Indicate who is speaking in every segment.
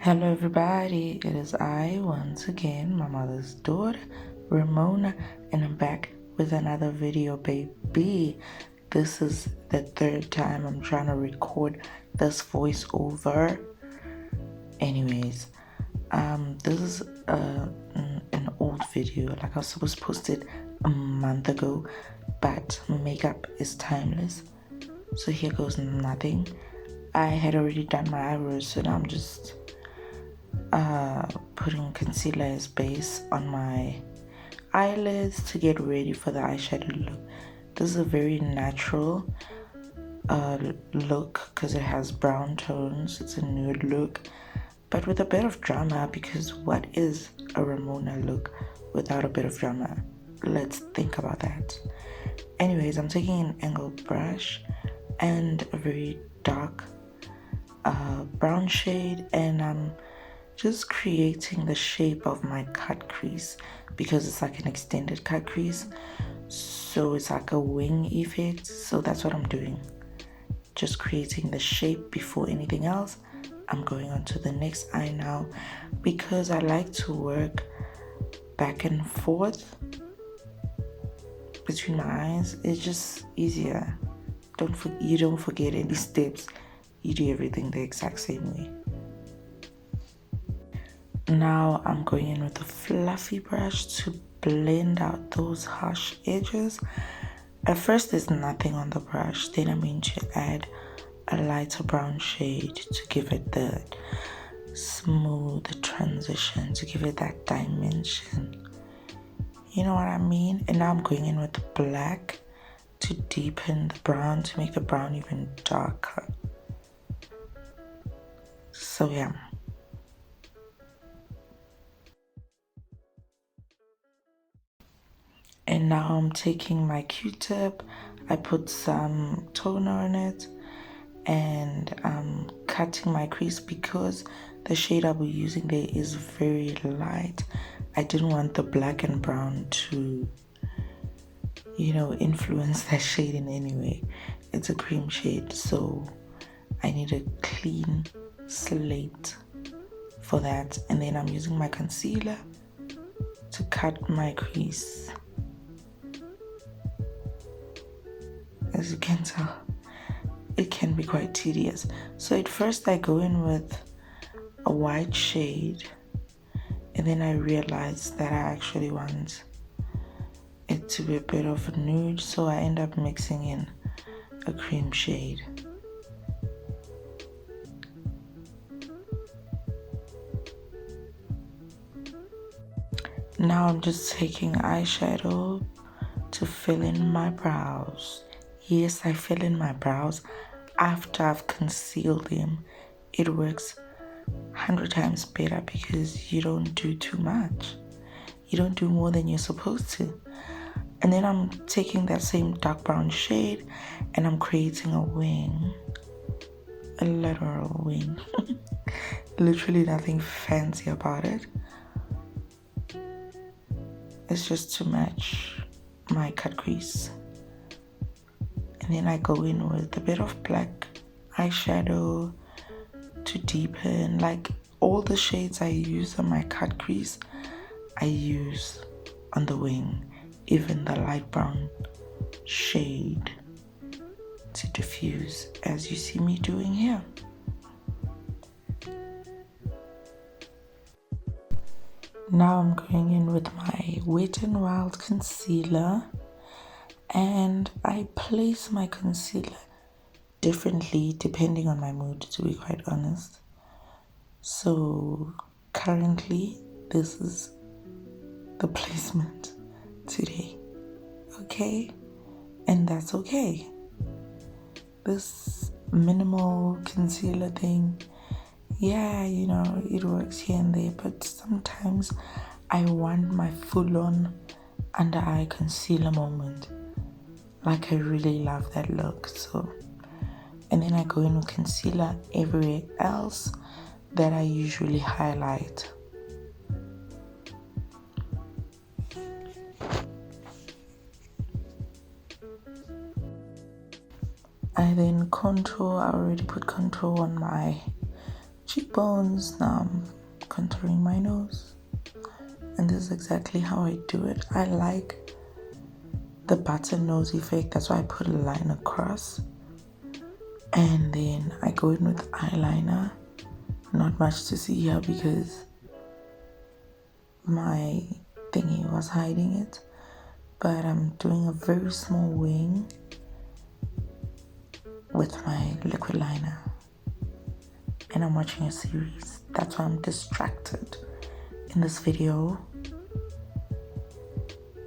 Speaker 1: Hello, everybody. It is I once again, my mother's daughter, Ramona, and I'm back with another video, baby. This is the third time I'm trying to record this voiceover. Anyways, this is an old video. Like I was supposed to post it a month ago, but makeup is timeless. So here goes nothing. I had already done my eyebrows, so now I'm just putting concealer as base on my eyelids to get ready for the eyeshadow look. This is a very natural look because it has brown tones. It's a nude look, but with a bit of drama, because what is a Ramona look without a bit of drama? Let's think about that. Anyways, I'm taking an angled brush and a very dark brown shade, and I'm just creating the shape of my cut crease because it's like an extended cut crease, so it's like a wing effect. So that's what I'm doing, just creating the shape before anything else. I'm going on to the next eye now because I like to work back and forth between my eyes. It's just easier. You don't forget any steps. You do everything the exact same way. Now I'm going in with a fluffy brush to blend out those harsh edges. At first there's nothing on the brush, then I'm going to add a lighter brown shade to give it the smooth transition, to give it that dimension. You know what I mean? And now I'm going in with black to deepen the brown, to make the brown even darker. So yeah. And now I'm taking my Q-tip, I put some toner on it, and I'm cutting my crease because the shade I'll be using there is very light. I didn't want the black and brown to, influence that shade in any way. It's a cream shade, so I need a clean slate for that. And then I'm using my concealer to cut my crease. As you can tell, it can be quite tedious. So at first I go in with a white shade, and then I realize that I actually want it to be a bit of a nude, so I end up mixing in a cream shade. Now I'm just taking eyeshadow to fill in my brows. Yes, I fill in my brows after I've concealed them. It works 100 times better because you don't do too much. You don't do more than you're supposed to. And then I'm taking that same dark brown shade and I'm creating a wing. A literal wing. Literally nothing fancy about it. It's just to match my cut crease. And then I go in with a bit of black eyeshadow to deepen. Like all the shades I use on my cut crease, I use on the wing. Even the light brown shade to diffuse, as you see me doing here. Now I'm going in with my Wet n Wild concealer, and I place my concealer differently depending on my mood, to be quite honest. So currently this is the placement today, okay? And that's okay. This minimal concealer thing, yeah, it works here and there, but sometimes I want my full-on under eye concealer moment. Like I really love that look. So, and then I go in with concealer everywhere else that I usually highlight. I then contour. I already put contour on my cheekbones. Now I'm contouring my nose, and this is exactly how I do it. I like the button nose effect, that's why I put a line across, and then I go in with eyeliner. Not much to see here because my thingy was hiding it, but I'm doing a very small wing with my liquid liner, and I'm watching a series. That's why I'm distracted in this video,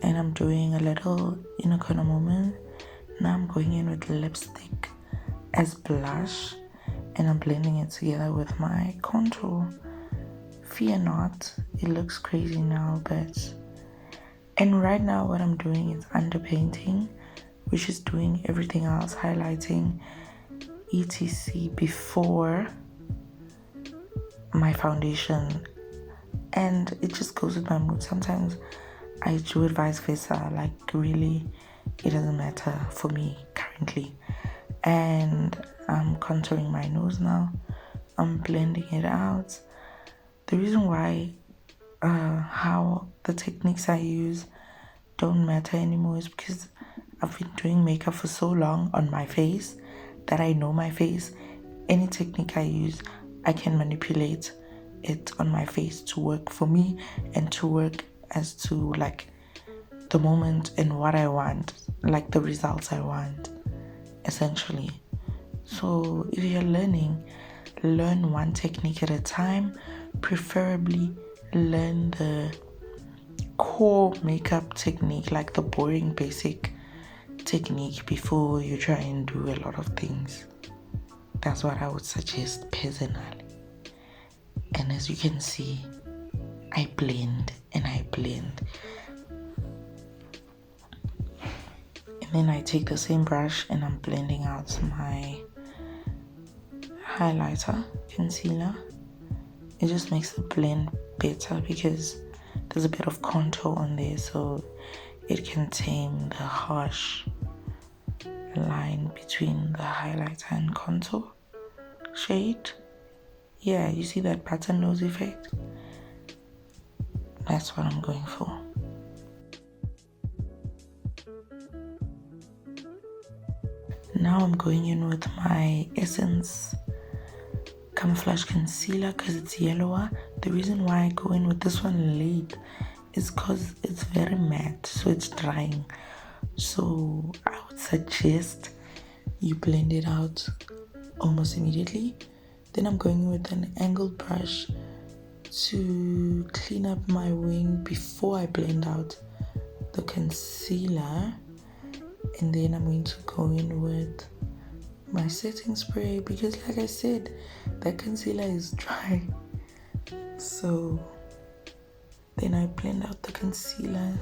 Speaker 1: and I'm doing a little inner corner moment. Now I'm going in with lipstick as blush, and I'm blending it together with my contour. Fear not, it looks crazy now, and right now what I'm doing is underpainting, which is doing everything else, highlighting etc before my foundation, and it just goes with my mood. Sometimes I do it vice versa, like really it doesn't matter for me currently. And I'm contouring my nose now. I'm blending it out. The reason why how the techniques I use don't matter anymore is because I've been doing makeup for so long on my face that I know my face. Any technique I use, I can manipulate it on my face to work for me and to work as to like the moment and what I want, like the results I want, essentially. So if you're learning, learn one technique at a time. Preferably learn the core makeup technique, like the boring basic technique, before you try and do a lot of things. That's what I would suggest personally. And as you can see, I blend and I blend. And then I take the same brush and I'm blending out my highlighter, concealer. It just makes the blend better because there's a bit of contour on there, so it can tame the harsh line between the highlighter and contour shade. Yeah, you see that pattern nose effect? That's what I'm going for. Now I'm going in with my Essence Camouflage Concealer because it's yellower. The reason why I go in with this one late is because it's very matte, so it's drying. So I would suggest you blend it out almost immediately. Then I'm going with an angled brush to clean up my wing before I blend out the concealer. And then I'm going to go in with my setting spray because, like I said, that concealer is dry. So then I blend out the concealer.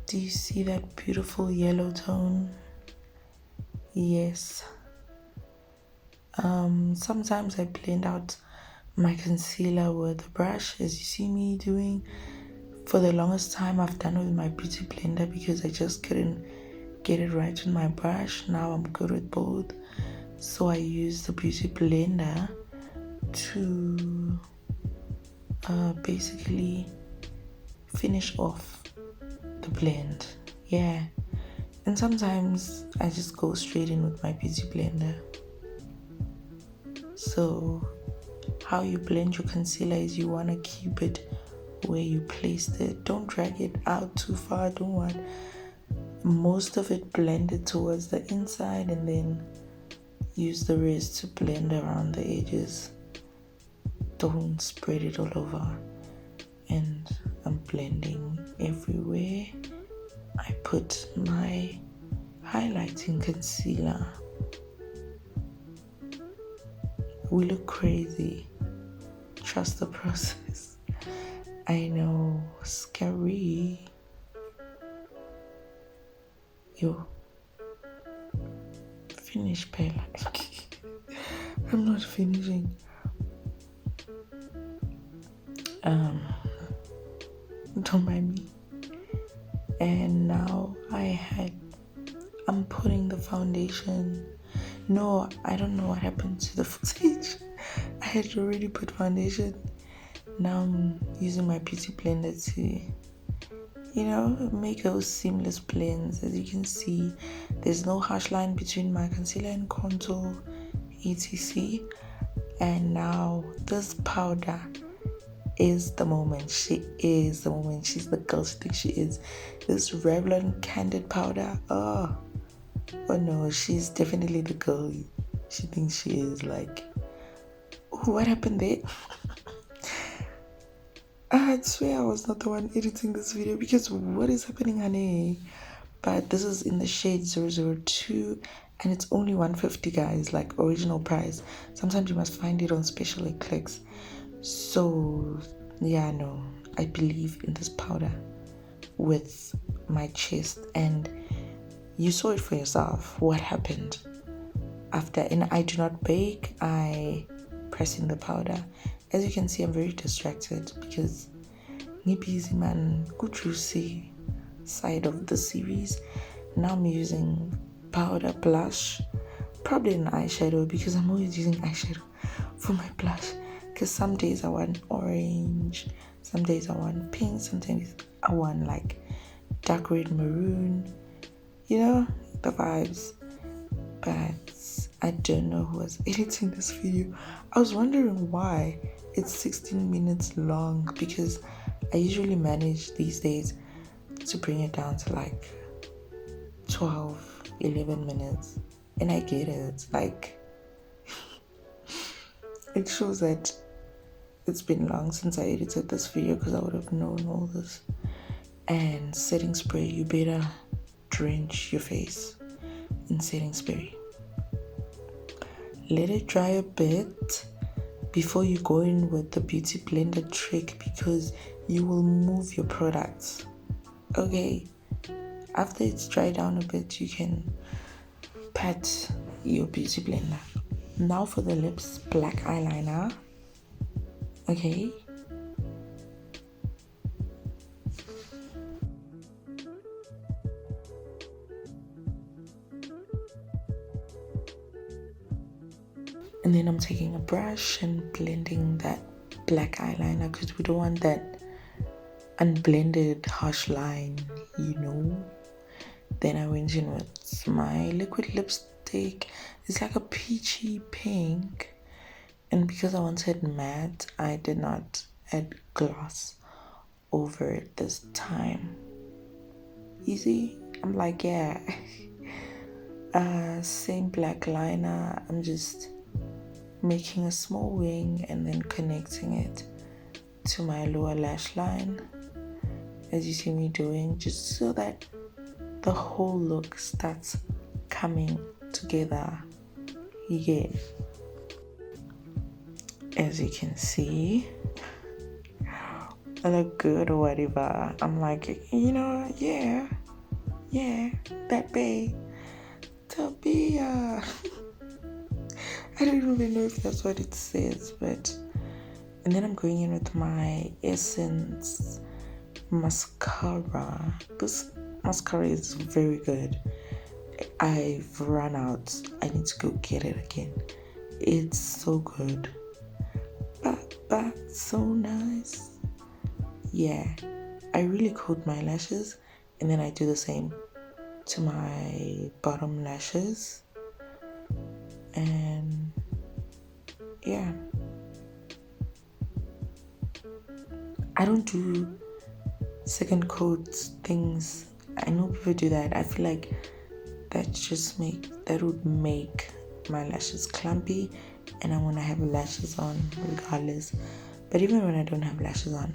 Speaker 1: Do you see that beautiful yellow tone? Yes. Sometimes I blend out my concealer with a brush, as you see me doing. For the longest time, I've done it with my beauty blender because I just couldn't get it right with my brush. Now I'm good with both, so I use the beauty blender to basically finish off the blend. Yeah, and sometimes I just go straight in with my beauty blender. So how you blend your concealer is you want to keep it where you placed it. Don't drag it out too far. Don't want most of it blended towards the inside, and then use the rest to blend around the edges. Don't spread it all over. And I'm blending everywhere I put my highlighting concealer. We look crazy. Trust the process. I know, scary. Yo, finish, Bella. I'm not finishing. Don't mind me. And now I'm putting the foundation. No, I don't know what happened to the footage. I had already put foundation. Now I'm using my beauty blender to, make those seamless blends. As you can see, there's no harsh line between my concealer and contour, etc. And now this powder is the moment. She is the moment. She's the girl she thinks she is. This Revlon Candid powder. Oh no, she's definitely the girl she thinks she is. Like, what happened there? I swear I was not the one editing this video, because what is happening, honey? But this is in the shade 002 and it's only 150, guys, like original price. Sometimes you must find it on special clicks. So yeah, no, I believe in this powder with my chest, and you saw it for yourself what happened after. And I do not bake, I press in the powder. As you can see, I'm very distracted because busy man, good juicy side of the series. Now I'm using powder, blush, probably an eyeshadow, because I'm always using eyeshadow for my blush, because some days I want orange, some days I want pink, sometimes I want like dark red, maroon, the vibes. But I don't know who was editing this video. I was wondering why it's 16 minutes long, because I usually manage these days to bring it down to like 12-11 minutes, and I get it. Like, it shows that it's been long since I edited this video, because I would have known all this. And setting spray, you better drench your face in setting spray. Let it dry a bit before you go in with the beauty blender trick, because you will move your products. Okay, after it's dried down a bit, you can pat your beauty blender. Now for the lips, black eyeliner. Okay, and then I'm taking a brush and blending that black eyeliner, because we don't want that unblended harsh line, Then I went in with my liquid lipstick. It's like a peachy pink, and because I wanted matte, I did not add gloss over it this time. Easy. I'm like, yeah. Same black liner. I'm just making a small wing and then connecting it to my lower lash line, as you see me doing, just so that the whole look starts coming together. Yeah, as you can see, I look good or whatever. I'm like, yeah, that babe, Tabia. I don't even know if that's what it says, but. And then I'm going in with my Essence mascara. This mascara is very good. I've run out. I need to go get it again. It's so good. But so nice. Yeah. I really coat my lashes, and then I do the same to my bottom lashes. And yeah. I don't do second coat things. I know people do that. I feel like that would make my lashes clumpy, and I want to have lashes on regardless. But even when I don't have lashes on,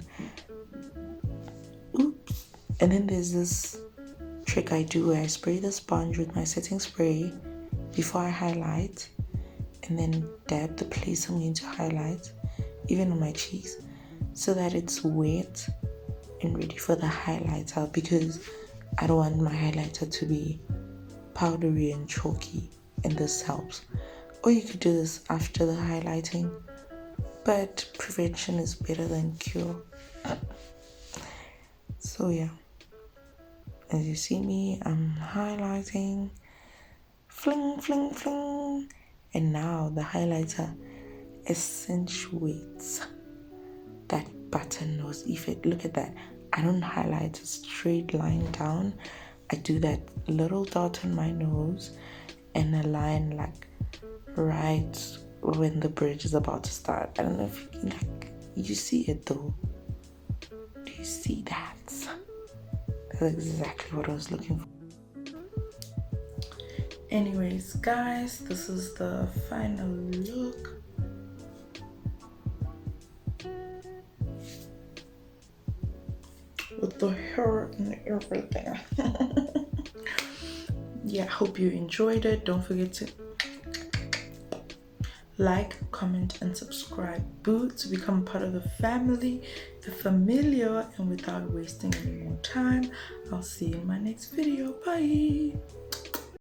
Speaker 1: oops. And then there's this trick I do where I spray the sponge with my setting spray before I highlight, and then dab the place I'm going to highlight, even on my cheeks, so that it's wet and ready for the highlighter, because I don't want my highlighter to be powdery and chalky, and this helps. Or you could do this after the highlighting, but prevention is better than cure. So yeah, as you see me, I'm highlighting, fling, fling, fling, and now the highlighter accentuates that button nose effect. Look at that. I don't highlight a straight line down. I do that little dot on my nose and a line like right when the bridge is about to start. I don't know if you can, like, you see it though. Do you see that? That's exactly what I was looking for. Anyways, guys, this is the final look. With the hair and everything. Yeah, hope you enjoyed it. Don't forget to like, comment, and subscribe. Boo, to become part of the family, the familiar. And without wasting any more time, I'll see you in my next video. Bye.